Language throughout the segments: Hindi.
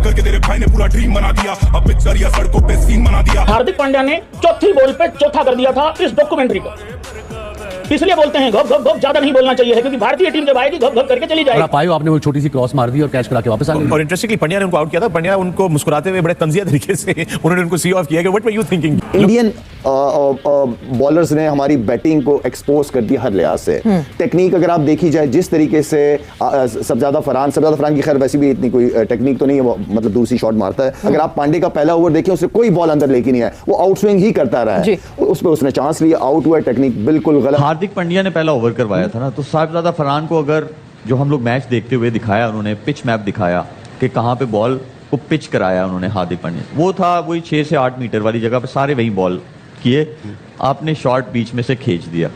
करके तेरे भाई ने पूरा ड्रीम बना दिया, अब पिक्चर या सड़कों पे सीन बना दिया। हार्दिक पांड्या ने चौथी बॉल पे चौथा कर दिया था इस डॉक्यूमेंट्री को। इसलिए बोलते हैं घप घप घप ज्यादा नहीं बोलना चाहिए है, क्योंकि भारतीय टीम जब आएगी घप घप करके चली जाएगी। आप आए हो, आपने वो छोटी सी क्रॉस मार दी और कैच करा के वापस आ गए। और इंटरेस्टिंगली पंड्या ने उनको आउट किया था। पंड्या उनको मुस्कुराते हुए बड़े तंजिया तरीके से उन्होंने उनको सी ऑफ किया कि what were you thinking. Indian bowlers ने हमारी बैटिंग को एक्सपोज कर दिया हर लिहाज से। टेक्निक अगर आप देखी जाए जिस तरीके से सबजादा फरहान की खैर वैसी भी इतनी कोई टेक्निक तो नहीं है, वो मतलब दूसरी शॉट मारता है। अगर आप पांडे का पहला ओवर देखें, उससे कोई बॉल अंदर लेके नहीं है, वो आउट स्विंग ही करता रहा है, उस पर उसने चांस लिया, आउट हुआ। टेक्निक बिल्कुल गलत। हार्दिक पांड्या ने पहला ओवर करवाया था ना, तो साहिबजादा फरहान को अगर जो हम लोग मैच देखते हुए दिखाया, उन्होंने पिच मैप दिखाया कि कहाँ पे बॉल को पिच कराया उन्होंने हार्दिक पांड्या, वो था वही 6 से 8 मीटर वाली जगह पे सारे वही बॉल किए, आपने शॉट बीच में से खींच दिया।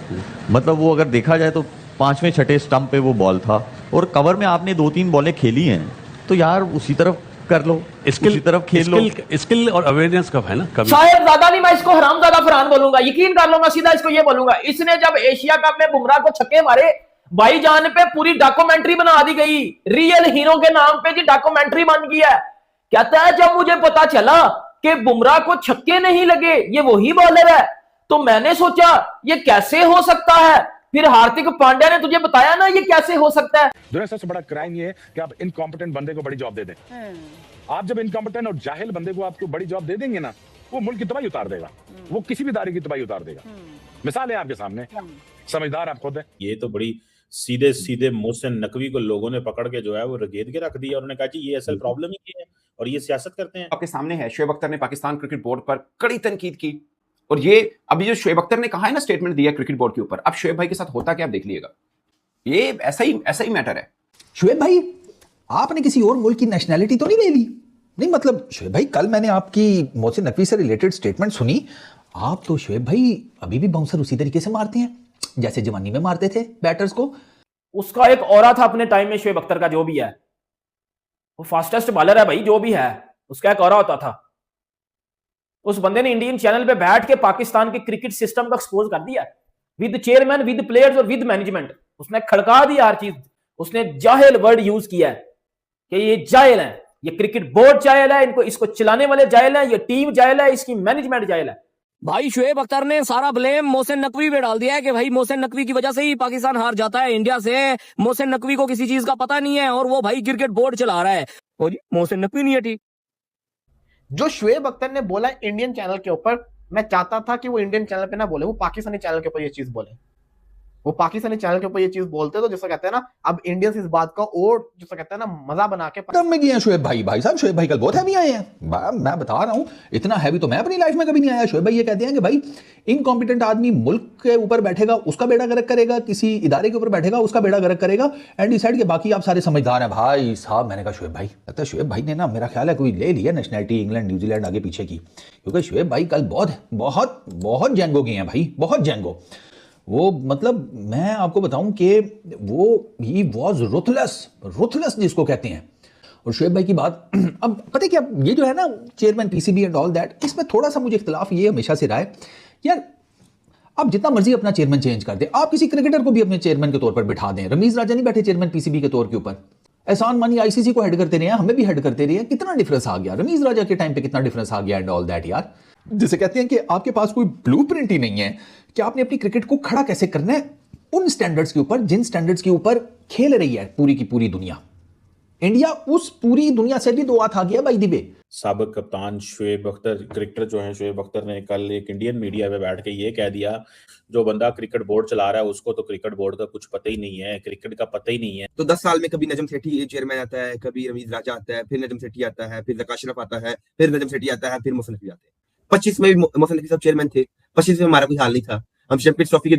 मतलब वो अगर देखा जाए तो 5वें 6ठे स्टंप पे वो बॉल था और कवर में आपने 2-3 बॉलें खेली हैं, तो यार उसी तरफ कर लो, उसी तरफ खेल लो। स्किल और अवेयरनेस कब है ना, कभी शायद ज्यादा नहीं, मैं इसको हरामजादा फरहान बोलूंगा, यकीन कर लूंगा, सीधा इसको ये बोलूंगा। इसने जब एशिया कप में बुमराह को छक्के मारे, भाईजान पे पूरी डॉक्यूमेंट्री बना दी गई, रियल हीरो के नाम पे जी डॉक्यूमेंट्री बन गई है। कहता है जब मुझे पता चला कि बुमराह को छक्के नहीं लगे, ये वही बॉलर है, तो मैंने सोचा ये कैसे हो सकता है। फिर हार्दिक पांड्या ने तुझे बताया ना ये कैसे हो सकता है। दुनिया सबसे बड़ा क्राइम ये है कि आप इनकॉम्पिटेंट बंदे को बड़ी जॉब दे दें। आप जब इनकॉम्पिटेंट और जाहिल बंदे को आपको बड़ी जॉब दे देंगे ना, वो मुल्क की तबाही उतार देगा, वो किसी भी इदारे की तबाही उतार देगा। मिसाल है आपके सामने, समझदार आप खुद है। ये तो बड़ी सीधे सीधे मोहसिन नकवी को लोगों ने पकड़ के जो है वो रगेद के रख दिया और उन्होंने कहा जी ये असल प्रॉब्लम ही है और ये सियासत करते हैं। आपके सामने है, शोएब अख्तर ने पाकिस्तान क्रिकेट बोर्ड पर कड़ी तनकीद की, और ये अभी जो शोएब अख्तर ने कहा है ना, स्टेटमेंट दिया क्रिकेट बोर्ड के ऊपर, अब शोएब भाई के साथ होता क्या आप देख लीजिएगा, ये ऐसा ही मैटर है। शोएब भाई, आपने किसी और मुल्क की नेशनैलिटी तो नहीं ले ली? नहीं मतलब शोएब भाई, कल मैंने आपकी मोहसिन नकवी से रिलेटेड स्टेटमेंट सुनी, आप तो शोएब भाई अभी भी बाउंसर उसी तरीके से मारते हैं जैसे जवानी में मारते थे बैटर्स को। उसका एक औरा था अपने टाइम में, शोएब अख्तर का जो भी है, वो फास्टेस्ट बॉलर है भाई, जो भी है उसका एक औरा होता था। उस बंदे ने इंडियन चैनल पे बैठ के पाकिस्तान के क्रिकेट सिस्टम को एक्सपोज कर दिया, विद चेयरमैन, विद प्लेयर्स और विद मैनेजमेंट। उसने खड़का दिया हर चीज। उसने जाहिल वर्ड यूज किया है कि ये जाहिल है, ये क्रिकेट बोर्ड जाहिल है, इसको चलाने वाले जाहिल है, ये टीम जाहिल है, इसकी मैनेजमेंट जाहिल है। भाई शोएब अख्तर ने सारा ब्लेम मोहसिन नकवी पे डाल दिया है कि भाई मोहसिन नकवी की वजह से ही पाकिस्तान हार जाता है इंडिया से। मोहसिन नकवी को किसी चीज का पता नहीं है और वो भाई क्रिकेट बोर्ड चला रहा है। और जी मोहसिन नकवी नहीं है ठीक। जो शोएब अख्तर ने बोला इंडियन चैनल के ऊपर, मैं चाहता था कि वो इंडियन चैनल पे ना बोले, वो पाकिस्तानी चैनल के ऊपर ये चीज बोले। वो पाकिस्तानी चैनल के ऊपर ये चीज बोलते तो जैसा कहते हैं ना, अब इंडियंस इस बात का और जैसा कहते हैं ना मजा बना के तब में गए शोएब भाई। भाई साहब शोएब भाई कल बहुत हैवी आए हैं, मैं बता रहा हूं, इतना हैवी तो मैं अपनी लाइफ में कभी नहीं आया। शोएब भाई ये कहते हैं कि भाई इनकॉम्पिटेंट आदमी मुल्क के ऊपर बैठेगा उसका बेड़ा गर्क करेगा, किसी इदारे के ऊपर बैठेगा उसका बेड़ा गर्क करेगा, एंड डिसाइड के बाकी आप सारे समझदार हैं। भाई साहब मैंने कहा शोएब भाई, लगता है शोएब भाई ने ना मेरा ख्याल है कोई ले लिया नेशनैलिटी इंग्लैंड न्यूजीलैंड आगे पीछे की, क्योंकि शोएब भाई कल बहुत जैंगो गए हैं भाई, बहुत जैंगो। वो मतलब मैं आपको बताऊं कि वो ही वॉज रुथलेस जिसको कहते हैं। और शोएब भाई की बात अब पता है क्या, ये जो है ना chairman PCB and all that, इसमें थोड़ा सा मुझे इख्तिलाफ ये हमेशा से रहा है यार, आप जितना मर्जी अपना चेयरमैन चेंज कर दे, आप किसी क्रिकेटर को भी अपने चेयरमैन के तौर पर बिठा दें। रमीज राजा नहीं बैठे चेयरमैन पीसीबी के तौर के ऊपर, एहसान मानी आईसीसी को हेड करते रहे हैं, हमें भी हेड करते रहे हैं, कितना डिफरेंस आ गया रमीज राजा के टाइम पे, कितना डिफरेंस आ गया एंड ऑल दैट यार। जिसे कहते हैं कि आपके पास कोई ब्लूप्रिंट ही नहीं है कि आपने अपनी क्रिकेट को खड़ा कैसे करना है उन स्टैंडर्ड्स के ऊपर जिन स्टैंडर्ड्स के ऊपर खेल रही है पूरी की पूरी दुनिया। इंडिया उस पूरी दुनिया से भी 2 हाथ आ गया भाई दिबे। साबिक कप्तान शोएब अख्तर, क्रिकेटर जो है शोएब अख्तर ने कल एक इंडियन मीडिया में बैठ के ये कह दिया, जो बंदा क्रिकेट बोर्ड चला रहा है उसको तो क्रिकेट बोर्ड का कुछ पता ही नहीं है, क्रिकेट का पता ही नहीं है। तो 10 साल में कभी नजम सेठी चेयरमैन आता है, कभी रमीज राजा आता है, फिर नजम सेठी आता है, फिर जका अशरफ आता है, फिर नजम सेठी आता है, फिर मोहसिन नकवी आते हैं। 25 में भी मोहसिन नकवी साहब चेयरमैन थे, 25 में हमारा कोई हाल नहीं था, हम चैंपियंस ट्रॉफी के